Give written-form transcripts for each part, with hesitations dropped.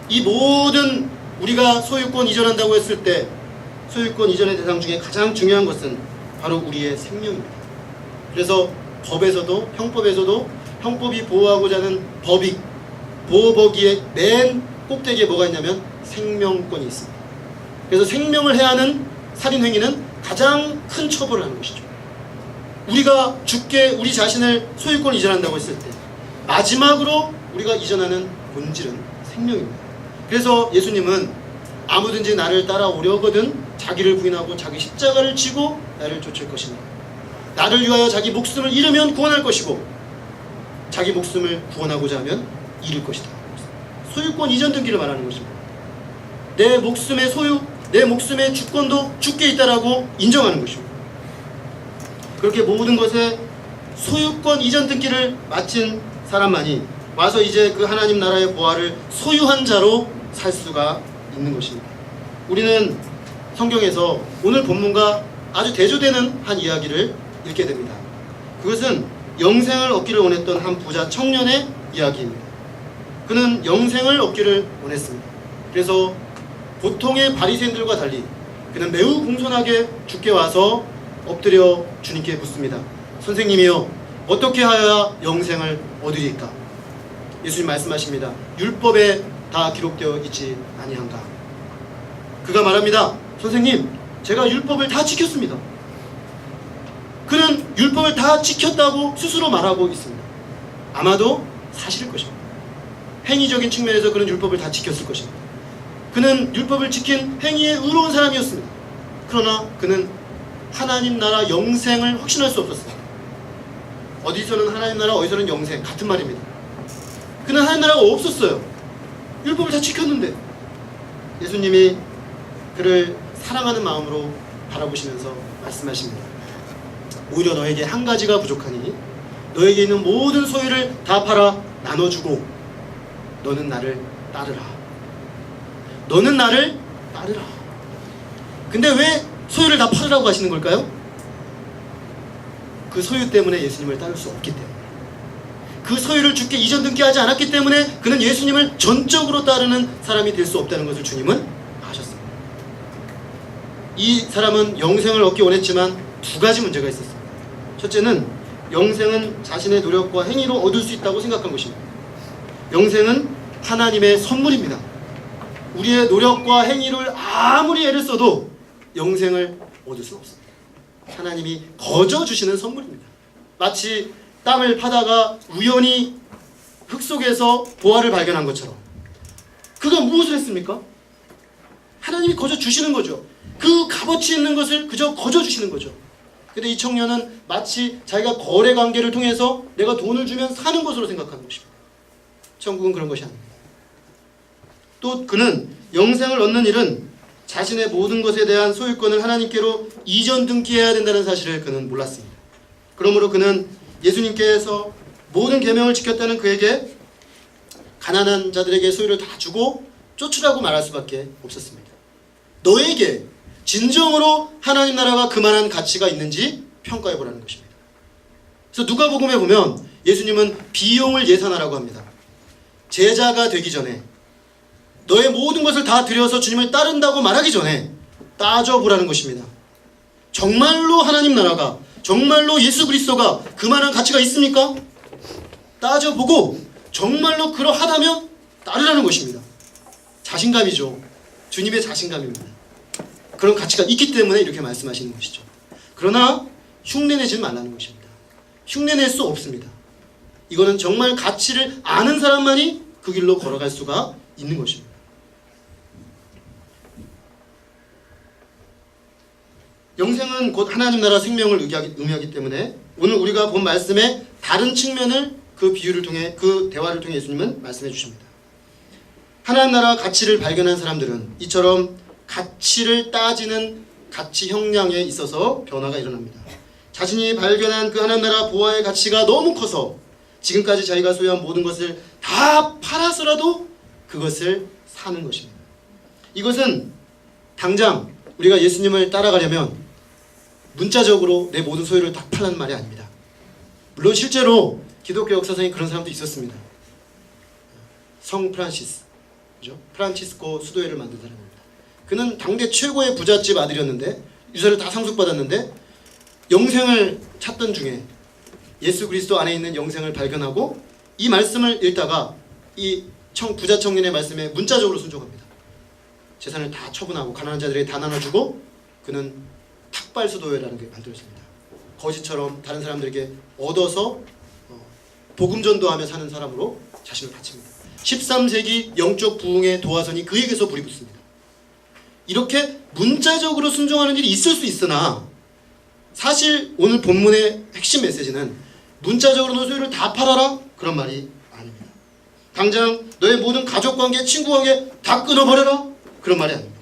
이 모든 우리가 소유권 이전한다고 했을 때 소유권 이전의 대상 중에 가장 중요한 것은 바로 우리의 생명입니다. 그래서 법에서도 형법이 보호하고자 하는 법익, 보호법위의 맨 꼭대기에 뭐가 있냐면 생명권이 있습니다. 그래서 생명을 해하는 살인행위는 가장 큰 처벌을 하는 것이죠. 우리가 죽게 우리 자신을 소유권 이전한다고 했을 때 마지막으로 우리가 이전하는 본질은 생명입니다. 그래서 예수님은 아무든지 나를 따라오려거든 자기를 부인하고 자기 십자가를 지고 나를 쫓을 것이니 나를 위하여 자기 목숨을 잃으면 구원할 것이고 자기 목숨을 구원하고자 하면 잃을 것이다. 소유권 이전 등기를 말하는 것입니다. 내 목숨의 소유, 내 목숨의 주권도 주께 있다라고 인정하는 것입니다. 그렇게 모든 것에 소유권 이전 등기를 마친 사람만이 와서 이제 그 하나님 나라의 보화를 소유한 자로 살 수가 있는 것입니다. 우리는 성경에서 오늘 본문과 아주 대조되는 한 이야기를 읽게 됩니다. 그것은 영생을 얻기를 원했던 한 부자 청년의 이야기입니다. 그는 영생을 얻기를 원했습니다. 그래서 보통의 바리새인들과 달리 그는 매우 공손하게 주께 와서 엎드려 주님께 묻습니다. 선생님이여, 어떻게 하여야 영생을 얻으리까? 예수님 말씀하십니다. 율법에 다 기록되어 있지 아니한가? 그가 말합니다. 선생님, 제가 율법을 다 지켰습니다. 그는 율법을 다 지켰다고 스스로 말하고 있습니다. 아마도 사실일 것입니다. 행위적인 측면에서 그는 율법을 다 지켰을 것입니다. 그는 율법을 지킨 행위에 의로운 사람이었습니다. 그러나 그는 하나님 나라 영생을 확신할 수 없었습니다. 어디서는 하나님 나라, 어디서는 영생, 같은 말입니다. 그는 하나님 나라가 없었어요. 율법을 다 지켰는데. 예수님이 그를 사랑하는 마음으로 바라보시면서 말씀하십니다. 오히려 너에게 한 가지가 부족하니 너에게 있는 모든 소유를 다 팔아 나눠주고 너는 나를 따르라. 너는 나를 따르라. 근데 왜 소유를 다 팔으라고 하시는 걸까요? 그 소유 때문에 예수님을 따를 수 없기 때문에, 그 소유를 주께 이전 등기하지 않았기 때문에 그는 예수님을 전적으로 따르는 사람이 될 수 없다는 것을 주님은 아셨습니다. 이 사람은 영생을 얻기 원했지만 두 가지 문제가 있었습니다. 첫째는 영생은 자신의 노력과 행위로 얻을 수 있다고 생각한 것입니다. 영생은 하나님의 선물입니다. 우리의 노력과 행위를 아무리 애를 써도 영생을 얻을 수 없습니다. 하나님이 거저 주시는 선물입니다. 마치 땅을 파다가 우연히 흙 속에서 보화를 발견한 것처럼. 그가 무엇을 했습니까? 하나님이 거저 주시는 거죠. 그 값어치 있는 것을 그저 거저 주시는 거죠. 근데 이 청년은 마치 자기가 거래 관계를 통해서 내가 돈을 주면 사는 것으로 생각하는 것입니다. 천국은 그런 것이 아닙니다. 또 그는 영생을 얻는 일은 자신의 모든 것에 대한 소유권을 하나님께로 이전 등기해야 된다는 사실을 그는 몰랐습니다. 그러므로 그는 예수님께서 모든 계명을 지켰다는 그에게 가난한 자들에게 소유를 다 주고 쫓으라고 말할 수밖에 없었습니다. 너에게 진정으로 하나님 나라가 그만한 가치가 있는지 평가해보라는 것입니다. 그래서 누가복음에 보면 예수님은 비용을 예산하라고 합니다. 제자가 되기 전에 너의 모든 것을 다 들여서 주님을 따른다고 말하기 전에 따져보라는 것입니다. 정말로 하나님 나라가, 정말로 예수 그리스도가 그만한 가치가 있습니까? 따져보고 정말로 그러하다면 따르라는 것입니다. 자신감이죠. 주님의 자신감입니다. 그런 가치가 있기 때문에 이렇게 말씀하시는 것이죠. 그러나 흉내내지 말라는 것입니다. 흉내낼 수 없습니다. 이거는 정말 가치를 아는 사람만이 그 길로 걸어갈 수가 있는 것입니다. 영생은 곧 하나님 나라 생명을 의미하기 때문에 오늘 우리가 본 말씀의 다른 측면을 그 비유를 통해, 그 대화를 통해 예수님은 말씀해 주십니다. 하나님 나라 가치를 발견한 사람들은 이처럼 가치를 따지는 가치 형량에 있어서 변화가 일어납니다. 자신이 발견한 그 하나님 나라 보화의 가치가 너무 커서 지금까지 자기가 소유한 모든 것을 다 팔아서라도 그것을 사는 것입니다. 이것은 당장 우리가 예수님을 따라가려면 문자적으로 내 모든 소유를 다 팔라는 말이 아닙니다. 물론 실제로 기독교 역사상에 그런 사람도 있었습니다. 성 프란시스, 그죠? 프란치스코 수도회를 만든 사람입니다. 그는 당대 최고의 부잣집 아들이었는데 유서를 다 상속받았는데 영생을 찾던 중에 예수 그리스도 안에 있는 영생을 발견하고 이 말씀을 읽다가 이 부자 청년의 말씀에 문자적으로 순종합니다. 재산을 다 처분하고 가난한 자들에게 다 나눠주고 그는 탁발수도회라는 게 만들어집니다. 거지처럼 다른 사람들에게 얻어서 복음 전도하며 사는 사람으로 자신을 바칩니다. 13세기 영적 부흥의 도화선이 그에게서 불이 붙습니다. 이렇게 문자적으로 순종하는 일이 있을 수 있으나 사실 오늘 본문의 핵심 메시지는 문자적으로 너 소유를 다 팔아라? 그런 말이 아닙니다. 당장 너의 모든 가족관계, 친구관계 다 끊어버려라? 그런 말이 아닙니다.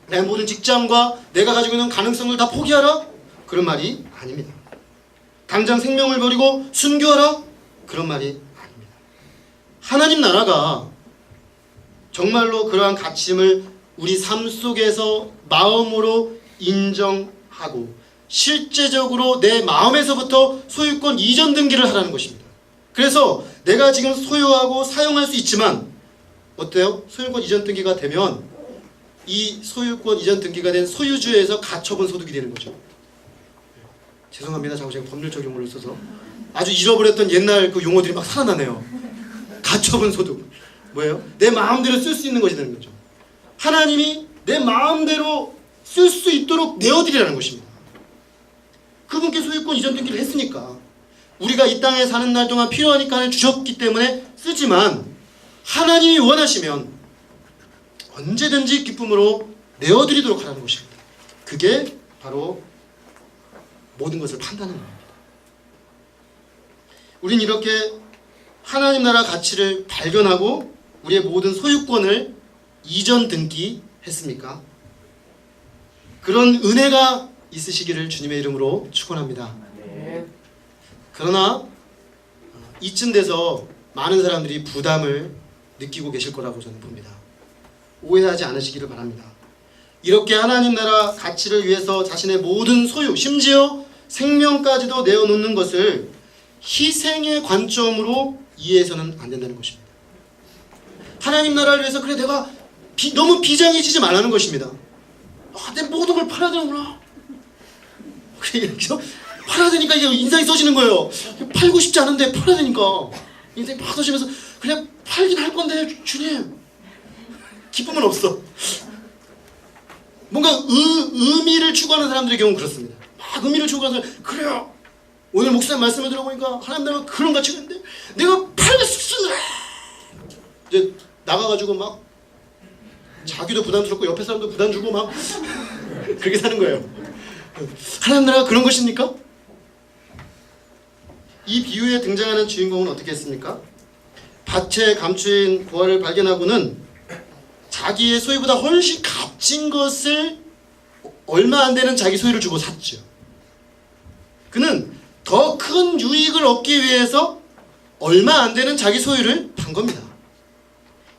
내 모든 직장과 내가 가지고 있는 가능성을 다 포기하라? 그런 말이 아닙니다. 당장 생명을 버리고 순교하라? 그런 말이 아닙니다. 하나님 나라가 정말로 그러한 가치임을 우리 삶 속에서 마음으로 인정하고 실제적으로 내 마음에서부터 소유권 이전 등기를 하라는 것입니다. 그래서 내가 지금 소유하고 사용할 수 있지만 어때요? 소유권 이전 등기가 되면 이 소유권 이전 등기가 된 소유주에서 가처분 소득이 되는 거죠. 죄송합니다. 자꾸 제가 법률적 용어를 써서 아주 잃어버렸던 옛날 그 용어들이 막 살아나네요. 가처분 소득 뭐예요? 내 마음대로 쓸 수 있는 것이 되는 거죠. 하나님이 내 마음대로 쓸 수 있도록 내어드리라는 것입니다. 그분께 소유권 이전 등기를 했으니까 우리가 이 땅에 사는 날 동안 필요하니까 주셨기 때문에 쓰지만 하나님이 원하시면 언제든지 기쁨으로 내어드리도록 하라는 것입니다. 그게 바로 모든 것을 판단하는 겁니다. 우린 이렇게 하나님 나라 가치를 발견하고 우리의 모든 소유권을 이전 등기했습니까? 그런 은혜가 있으시기를 주님의 이름으로 축원합니다. 그러나 이쯤 돼서 많은 사람들이 부담을 느끼고 계실 거라고 저는 봅니다. 오해하지 않으시기를 바랍니다. 이렇게 하나님 나라 가치를 위해서 자신의 모든 소유, 심지어 생명까지도 내어놓는 것을 희생의 관점으로 이해해서는 안 된다는 것입니다. 하나님 나라를 위해서 그래 내가 너무 비장해지지 말라는 것입니다. 내 모든 걸 팔아야 되는구나. 팔아야 되니까 이게 인상이 써지는 거예요. 팔고 싶지 않은데 팔아야 되니까 인상이 팍 써지면서 그냥 팔긴 할 건데 주님 기쁨은 없어. 뭔가 의미를 추구하는 사람들의 경우는 그렇습니다. 막 의미를 추구하는 사람 그래요. 오늘 목사님 말씀을 들어보니까 하나님 나라가 그런 가치가 있는데 내가 팔고 싶습니다. 이제 나가가지고 막 자기도 부담스럽고 옆에 사람도 부담 주고 막 그렇게 사는 거예요. 하나님 나라가 그런 것입니까? 이 비유에 등장하는 주인공은 어떻게 했습니까? 밭에 감추인 보화를 발견하고는 자기의 소유보다 훨씬 값진 것을 얼마 안 되는 자기 소유를 주고 샀죠. 그는 더 큰 유익을 얻기 위해서 얼마 안 되는 자기 소유를 판 겁니다.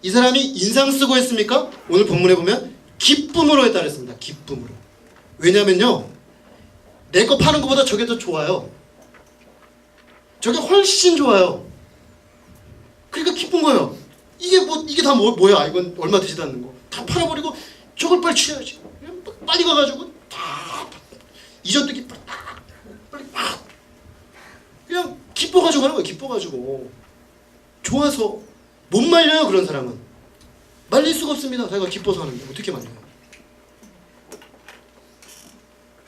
이 사람이 인상 쓰고 했습니까? 오늘 본문에 보면 기쁨으로 했다 그랬습니다. 기쁨으로. 왜냐면요, 내 거 파는 것보다 저게 더 좋아요. 저게 훨씬 좋아요. 그러니까 기쁜 거예요. 이게 다 뭐야? 이건 얼마 되지도 않는 거. 다 팔아버리고 저걸 빨리 취해야지. 빨리 가가지고 다 이전 등기 빨리 그냥 기뻐가지고 하는 거예요. 기뻐가지고 좋아서 못 말려요. 그런 사람은 말릴 수가 없습니다. 자기가 기뻐서 하는데 어떻게 말려요?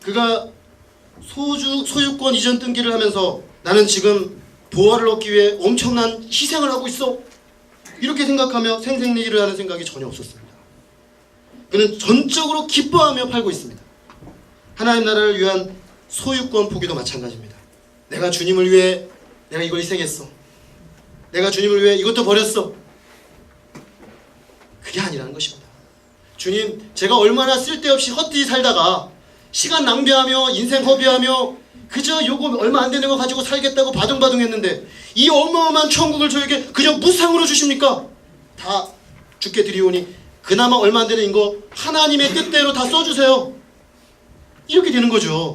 그가 소유권 이전 등기를 하면서 나는 지금 보화를 얻기 위해 엄청난 희생을 하고 있어, 이렇게 생각하며 생색내기를 하는 생각이 전혀 없었습니다. 그는 전적으로 기뻐하며 팔고 있습니다. 하나님 나라를 위한 소유권 포기도 마찬가지입니다. 내가 주님을 위해 내가 이걸 희생했어. 내가 주님을 위해 이것도 버렸어. 그게 아니라는 것입니다. 주님, 제가 얼마나 쓸데없이 헛되이 살다가 시간 낭비하며 인생 허비하며 그저 요거 얼마 안 되는 거 가지고 살겠다고 바둥바둥했는데 이 어마어마한 천국을 저에게 그냥 무상으로 주십니까? 다 주께 드리오니 그나마 얼마 안 되는 이거 하나님의 뜻대로 다 써주세요. 이렇게 되는 거죠.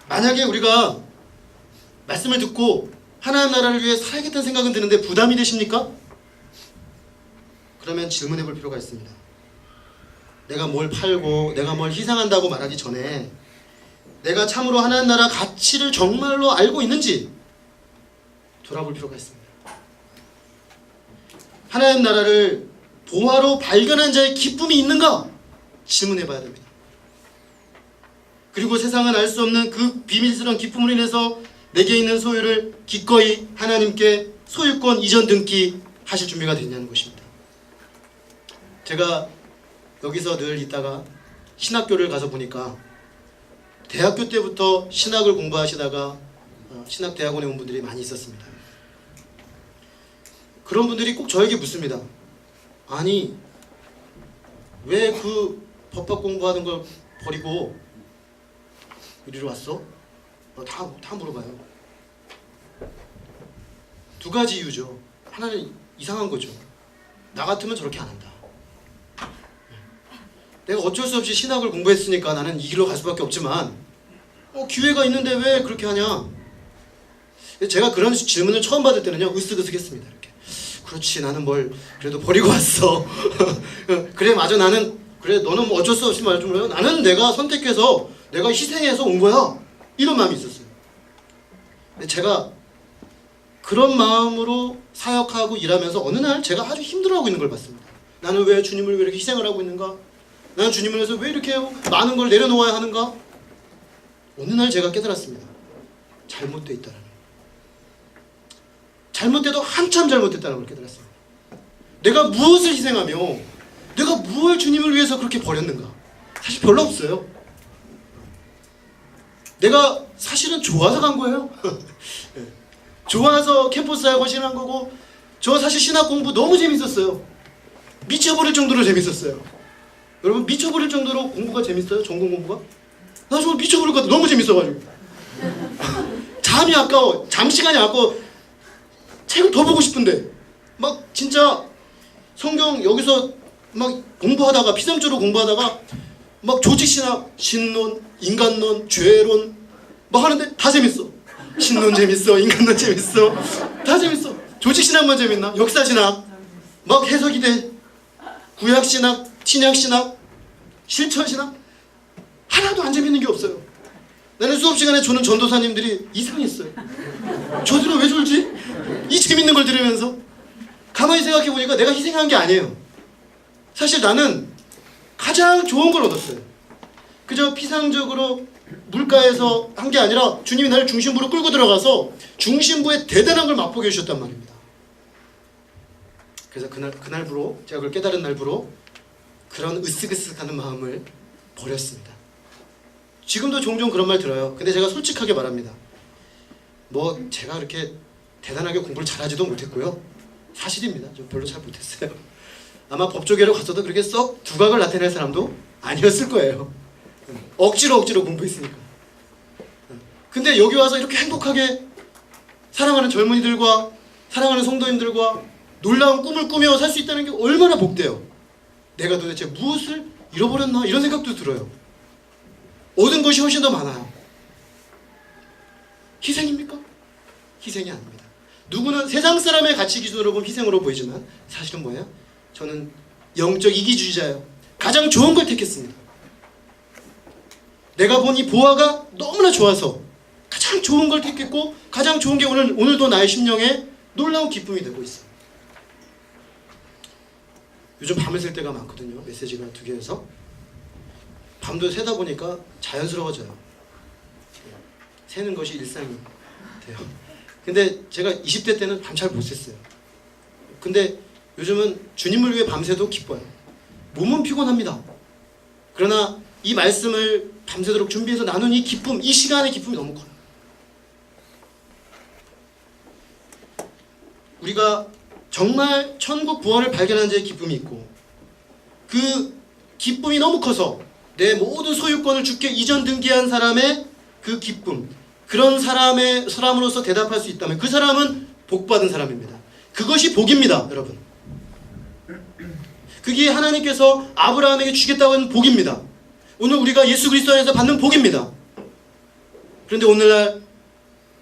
만약에 우리가 말씀을 듣고 하나님 나라를 위해 살아야겠다는 생각은 드는데 부담이 되십니까? 그러면 질문해 볼 필요가 있습니다. 내가 뭘 팔고 내가 뭘 희생한다고 말하기 전에 내가 참으로 하나님 나라 가치를 정말로 알고 있는지 돌아볼 필요가 있습니다. 하나님 나라를 보화로 발견한 자의 기쁨이 있는가? 질문해 봐야 됩니다. 그리고 세상은 알 수 없는 그 비밀스러운 기쁨으로 인해서 내게 있는 소유를 기꺼이 하나님께 소유권 이전 등기 하실 준비가 되냐는 것입니다. 제가 여기서 늘 있다가 신학교를 가서 보니까 대학교 때부터 신학을 공부하시다가 신학대학원에 온 분들이 많이 있었습니다. 그런 분들이 꼭 저에게 묻습니다. 아니 왜 그 법학 공부하는 걸 버리고 이리로 왔어? 다 물어봐요. 두 가지 이유죠. 하나는 이상한 거죠. 나 같으면 저렇게 안 한다. 내가 어쩔 수 없이 신학을 공부했으니까 나는 이 길로 갈 수밖에 없지만 기회가 있는데 왜 그렇게 하냐? 제가 그런 질문을 처음 받을 때는요 으쓱으쓱했습니다. 이렇게 그렇지 나는 뭘 그래도 버리고 왔어. 그래 맞아 나는 그래 너는 뭐 어쩔 수 없이 말 좀 해요. 나는 내가 선택해서 내가 희생해서 온 거야. 이런 마음이 있었어요. 근데 제가 그런 마음으로 사역하고 일하면서 어느 날 제가 아주 힘들어하고 있는 걸 봤습니다. 나는 왜 주님을 왜 이렇게 희생을 하고 있는가? 나는 주님을 위해서 왜 이렇게 많은 걸 내려놓아야 하는가? 어느 날 제가 깨달았습니다. 잘못되어 있다는 잘못돼도 한참 잘못됐다는 걸 깨달았습니다. 내가 무엇을 희생하며 내가 무엇을 주님을 위해서 그렇게 버렸는가? 사실 별로 없어요. 내가 사실은 좋아서 간 거예요. 좋아서 캠퍼스 학원 한 거고 저 사실 신학 공부 너무 재밌었어요. 미쳐버릴 정도로 재밌었어요. 여러분 미쳐버릴 정도로 공부가 재밌어요? 전공 공부가? 나 정말 미쳐버릴 것 같아. 너무 재밌어가지고 잠이 아까워. 잠 시간이 아까워. 책을 더 보고 싶은데 막 진짜 성경 여기서 막 공부하다가 피상적으로 공부하다가 막 조직신학, 신론, 인간론, 죄론 막 하는데 다 재밌어. 신론 재밌어, 인간론 재밌어, 다 재밌어. 조직신학만 재밌나? 역사신학 막 해석이 돼. 구약신학, 신약신학, 실천신학 하나도 안 재밌는 게 없어요. 나는 수업 시간에 주는 전도사님들이 이상했어요. 저들은 왜 졸지? 이 재밌는 걸 들으면서 가만히 생각해 보니까 내가 희생한 게 아니에요. 사실 나는 가장 좋은 걸 얻었어요. 그저 피상적으로 물가에서 한 게 아니라 주님이 나를 중심부로 끌고 들어가서 중심부의 대단한 걸 맛보게 해주셨단 말입니다. 그래서 그날부로 제가 그걸 깨달은 날부로 그런 으쓱으쓱하는 마음을 버렸습니다. 지금도 종종 그런 말 들어요. 근데 제가 솔직하게 말합니다. 뭐 제가 그렇게 대단하게 공부를 잘하지도 못했고요. 사실입니다. 좀 별로 잘 못했어요. 아마 법조계로 갔어도 그렇게 썩 두각을 나타낼 사람도 아니었을 거예요. 억지로 공부했으니까. 근데 여기 와서 이렇게 행복하게 사랑하는 젊은이들과 사랑하는 성도님들과 놀라운 꿈을 꾸며 살 수 있다는 게 얼마나 복돼요. 내가 도대체 무엇을 잃어버렸나 이런 생각도 들어요. 얻은 것이 훨씬 더 많아요. 희생입니까? 희생이 아닙니다. 누구는 세상 사람의 가치 기준으로 보면 희생으로 보이지만 사실은 뭐예요? 저는 영적 이기주의자예요. 가장 좋은 걸 택했습니다. 내가 본 이 보화가 너무나 좋아서 가장 좋은 걸 택했고 가장 좋은 게 오늘도 나의 심령에 놀라운 기쁨이 되고 있어요. 요즘 밤을 샐 때가 많거든요. 메시지가 2개여서 밤도 새다 보니까 자연스러워져요. 새는 것이 일상이 돼요. 근데 제가 20대 때는 밤 잘 못 샜어요. 근데 요즘은 주님을 위해 밤새도 기뻐요. 몸은 피곤합니다. 그러나 이 말씀을 밤새도록 준비해서 나눈 이 기쁨, 이 시간의 기쁨이 너무 커요. 우리가 정말 천국 구원을 발견한 자의 기쁨이 있고 그 기쁨이 너무 커서 내 모든 소유권을 주께 이전 등기한 사람의 그 기쁨, 그런 사람으로서 대답할 수 있다면 그 사람은 복받은 사람입니다. 그것이 복입니다, 여러분. 그게 하나님께서 아브라함에게 주겠다고 하는 복입니다. 오늘 우리가 예수 그리스도 안에서 받는 복입니다. 그런데 오늘날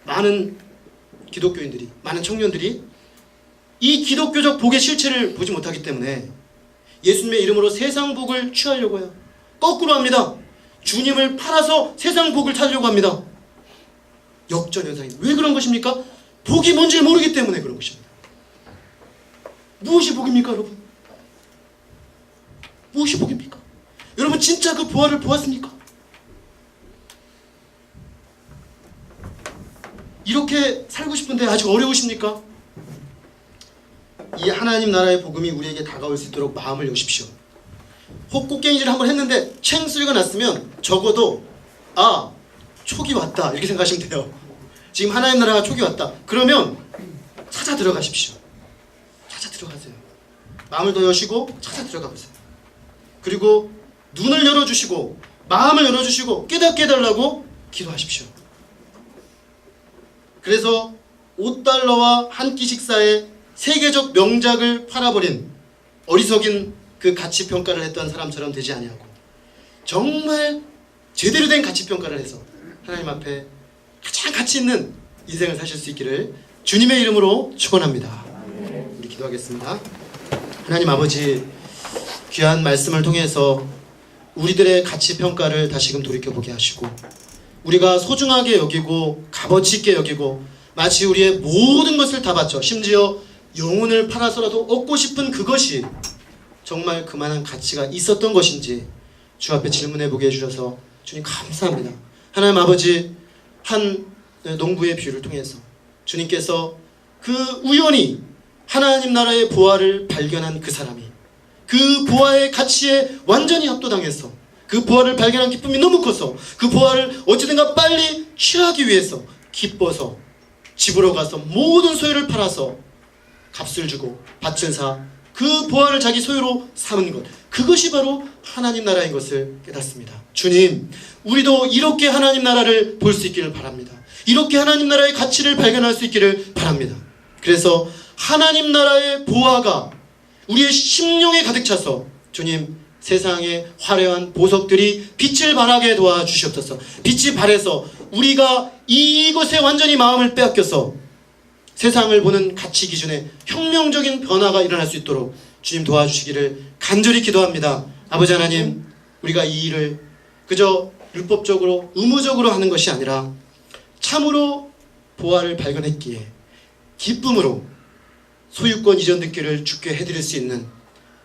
많은 기독교인들이, 많은 청년들이 이 기독교적 복의 실체를 보지 못하기 때문에 예수님의 이름으로 세상 복을 취하려고 해요. 거꾸로 합니다. 주님을 팔아서 세상 복을 찾으려고 합니다. 역전현상이. 왜 그런 것입니까? 복이 뭔지 모르기 때문에 그런 것입니다. 무엇이 복입니까, 여러분? 무엇이 복입니까? 여러분 진짜 그 부활을 보았습니까? 이렇게 살고 싶은데 아직 어려우십니까? 이 하나님 나라의 복음이 우리에게 다가올 수 있도록 마음을 여십시오. 혹 꽃갱이질을 한번 했는데 챙 소리가 났으면 적어도 촉이 왔다 이렇게 생각하시면 돼요. 지금 하나님 나라가 촉이 왔다. 그러면 찾아 들어가십시오. 찾아 들어가세요. 마음을 더 여시고 찾아 들어가 보세요. 그리고 눈을 열어주시고 마음을 열어주시고 깨닫게 해달라고 기도하십시오. 그래서 5달러와 한 끼 식사에 세계적 명작을 팔아버린 어리석인 그 가치평가를 했던 사람처럼 되지 아니하고 정말 제대로 된 가치평가를 해서 하나님 앞에 가장 가치 있는 인생을 사실 수 있기를 주님의 이름으로 축원합니다. 우리 기도하겠습니다. 하나님 아버지, 귀한 말씀을 통해서 우리들의 가치평가를 다시금 돌이켜보게 하시고 우리가 소중하게 여기고 값어치 있게 여기고 마치 우리의 모든 것을 다 바쳐 심지어 영혼을 팔아서라도 얻고 싶은 그것이 정말 그만한 가치가 있었던 것인지 주 앞에 질문해보게 해주셔서 주님 감사합니다. 하나님 아버지, 한 농부의 비유를 통해서 주님께서 그 우연히 하나님 나라의 보화를 발견한 그 사람이 그 보화의 가치에 완전히 압도당해서 그 보화를 발견한 기쁨이 너무 커서 그 보화를 어찌든가 빨리 취하기 위해서 기뻐서 집으로 가서 모든 소유를 팔아서 값을 주고 밭을 사 그 보화를 자기 소유로 삼은 것, 그것이 바로 하나님 나라인 것을 깨닫습니다. 주님, 우리도 이렇게 하나님 나라를 볼 수 있기를 바랍니다. 이렇게 하나님 나라의 가치를 발견할 수 있기를 바랍니다. 그래서 하나님 나라의 보화가 우리의 심령에 가득 차서 주님, 세상의 화려한 보석들이 빛을 발하게 도와주시옵소서. 빛이 발해서 우리가 이것에 완전히 마음을 빼앗겨서 세상을 보는 가치 기준에 혁명적인 변화가 일어날 수 있도록 주님 도와주시기를 간절히 기도합니다. 아버지 하나님, 우리가 이 일을 그저 율법적으로 의무적으로 하는 것이 아니라 참으로 보화를 발견했기에 기쁨으로 소유권 이전 등기를 주께 해드릴 수 있는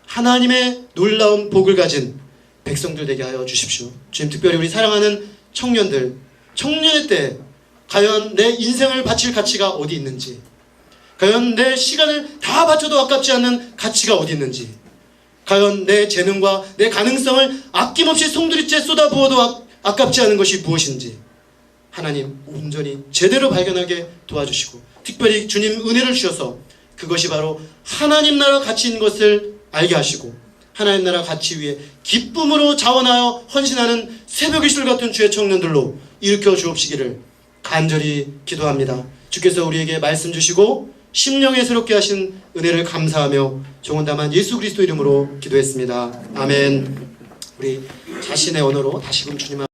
하나님의 놀라운 복을 가진 백성들 되게 하여 주십시오. 주님, 특별히 우리 사랑하는 청년들, 청년의 때 과연 내 인생을 바칠 가치가 어디 있는지, 과연 내 시간을 다 바쳐도 아깝지 않는 가치가 어디 있는지, 과연 내 재능과 내 가능성을 아낌없이 송두리째 쏟아부어도 아깝지 않은 것이 무엇인지 하나님 온전히 제대로 발견하게 도와주시고, 특별히 주님 은혜를 주셔서 그것이 바로 하나님 나라 가치인 것을 알게 하시고 하나님 나라 가치 위에 기쁨으로 자원하여 헌신하는 새벽 이슬 같은 주의 청년들로 일으켜 주옵시기를 간절히 기도합니다. 주께서 우리에게 말씀 주시고 심령에 새롭게 하신 은혜를 감사하며 정원다만 예수 그리스도 이름으로 기도했습니다. 아멘. 우리 자신의 언어로 다시금 주님